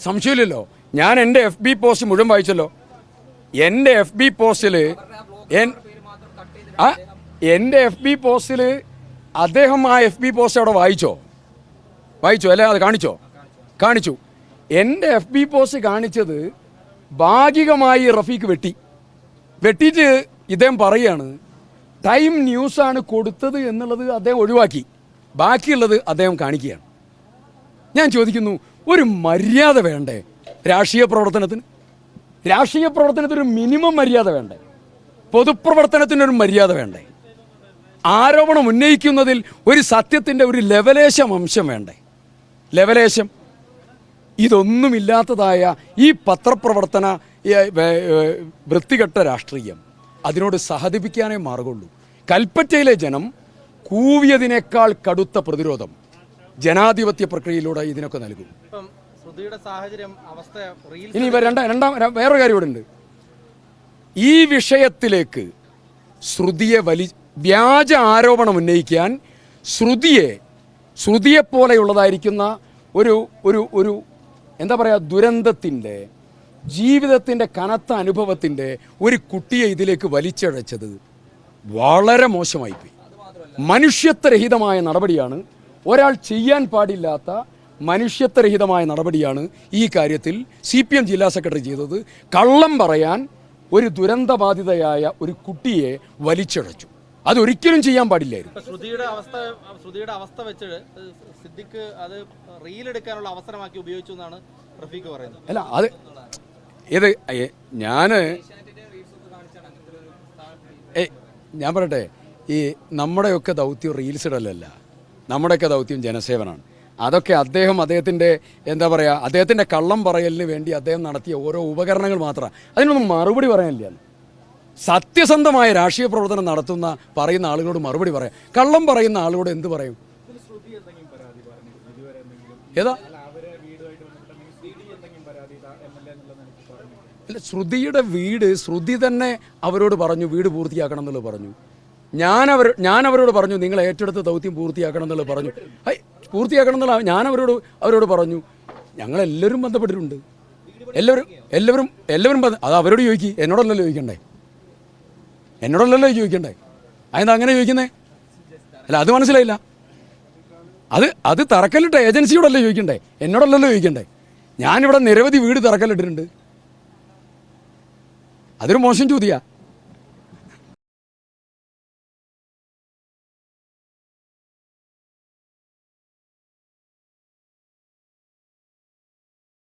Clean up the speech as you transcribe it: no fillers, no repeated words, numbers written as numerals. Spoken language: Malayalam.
സംശയമില്ലല്ലോ. ഞാൻ എൻ്റെ FB പോസ്റ്റ് മുഴുവൻ വായിച്ചല്ലോ. എൻ്റെ FB പോസ്റ്റിൽ എൻ്റെ FB പോസ്റ്റിൽ അദ്ദേഹം ആ FB പോസ്റ്റ് അവിടെ വായിച്ചോ അല്ലേ? അത് കാണിച്ചു. എൻ്റെ FB പോസ്റ്റ് കാണിച്ചത് ഭാഗികമായി റഫീഖ് വെട്ടിയിട്ട് ഇദ്ദേഹം പറയുകയാണ് ടൈം ന്യൂസാണ് കൊടുത്തത് എന്നുള്ളത് അദ്ദേഹം ഒഴിവാക്കി, ബാക്കിയുള്ളത് അദ്ദേഹം കാണിക്കുകയാണ്. ഞാൻ ചോദിക്കുന്നു, ഒരു മര്യാദ വേണ്ടേ രാഷ്ട്രീയ പ്രവർത്തനത്തിന് ഒരു മിനിമം മര്യാദ വേണ്ടേ? പൊതുപ്രവർത്തനത്തിനൊരു മര്യാദ വേണ്ടേ? ആരോപണം ഉന്നയിക്കുന്നതിൽ ഒരു സത്യത്തിൻ്റെ ഒരു ലെവലേശം അംശം വേണ്ടേ? ഇതൊന്നുമില്ലാത്തതായ ഈ പത്രപ്രവർത്തന വൃത്തികെട്ട രാഷ്ട്രീയം, അതിനോട് സഹതിപ്പിക്കാനേ മാർഗമുള്ളൂ. കൽപ്പറ്റയിലെ ജനം കൂവിയതിനേക്കാൾ കടുത്ത പ്രതിരോധം ജനാധിപത്യ പ്രക്രിയയിലൂടെ ഇതിനൊക്കെ നൽകും. ഇനി വേറൊരു കാര്യം ഇവിടെ ഉണ്ട്. ഈ വിഷയത്തിലേക്ക് വ്യാജ ആരോപണം ഉന്നയിക്കാൻ ശ്രുതിയെപ്പോലെയുള്ളതായിരിക്കുന്ന ഒരു എന്താ പറയുക, ദുരന്തത്തിൻ്റെ, ജീവിതത്തിൻ്റെ കനത്ത അനുഭവത്തിൻ്റെ ഒരു കുട്ടിയെ ഇതിലേക്ക് വലിച്ചഴച്ചത് വളരെ മോശമായിപ്പോയി. മനുഷ്യത്വരഹിതമായ നടപടിയാണ്. ഒരാൾ ചെയ്യാൻ പാടില്ലാത്ത മനുഷ്യത്വരഹിതമായ നടപടിയാണ് ഈ കാര്യത്തിൽ CPM ജില്ലാ സെക്രട്ടറി ചെയ്തത്. കള്ളം പറയാൻ ഒരു ദുരന്തബാധിതയായ ഒരു കുട്ടിയെ വലിച്ചഴച്ചു. അതൊരിക്കലും ചെയ്യാൻ പാടില്ലായിരുന്നു. ശ്രുതിയുടെ അവസ്ഥ വെച്ച് സിദ്ദിഖ് അത് റീലെടുക്കാനുള്ള അവസരമാക്കി ഉപയോഗിച്ചു എന്നാണ് റഫീഖ് പറയുന്നത്. അല്ല, ഞാൻ പറയട്ടെ, ഈ നമ്മുടെയൊക്കെ ദൗത്യം റീൽസ് ഇടലല്ല, നമ്മുടെയൊക്കെ ദൗത്യം ജനസേവനമാണ്. അതൊക്കെ അദ്ദേഹത്തിൻ്റെ എന്താ പറയുക, അദ്ദേഹത്തിൻ്റെ കള്ളം പറയലിന് വേണ്ടി അദ്ദേഹം നടത്തിയ ഓരോ ഉപകരണങ്ങൾ മാത്രമാണ്. അതിനൊന്നും മറുപടി പറയാനില്ല. സത്യസന്ധമായ രാഷ്ട്രീയ പ്രവർത്തനം പറയുന്ന ആളുകളോട് മറുപടി പറയാം. കള്ളം പറയുന്ന ആളുകളോട് എന്ത് പറയും? ഏതാ അല്ല, ശ്രുതിയുടെ വീട് ശ്രുതി തന്നെ അവരോട് പറഞ്ഞു വീട് പൂർത്തിയാക്കണം എന്നുള്ളത് പറഞ്ഞു. ഞാൻ അവരോട് പറഞ്ഞു നിങ്ങൾ ഏറ്റെടുത്ത ദൗത്യം പൂർത്തിയാക്കണം എന്നുള്ളത് പറഞ്ഞു. പൂർത്തിയാക്കണം എന്നുള്ള ഞാൻ അവരോട് പറഞ്ഞു. ഞങ്ങളെല്ലാവരും ബന്ധപ്പെട്ടിട്ടുണ്ട്. എല്ലാവരും അത് അവരോട് ചോദിക്കും, എന്നോടല്ലല്ലോ ചോദിക്കണ്ടേ. അതെന്താ അങ്ങനെ ചോദിക്കുന്നേ? അല്ല, അത് മനസ്സിലായില്ല. അത് തറക്കല്ലിട്ട ഏജൻസിയോടല്ലേ ചോദിക്കണ്ടേ, എന്നോടല്ലല്ലോ ചോദിക്കണ്ടേ. ഞാനിവിടെ നിരവധി വീട് തറക്കല്ലിട്ടിട്ടുണ്ട്. അതൊരു മോശം ചോദ്യമാണ്.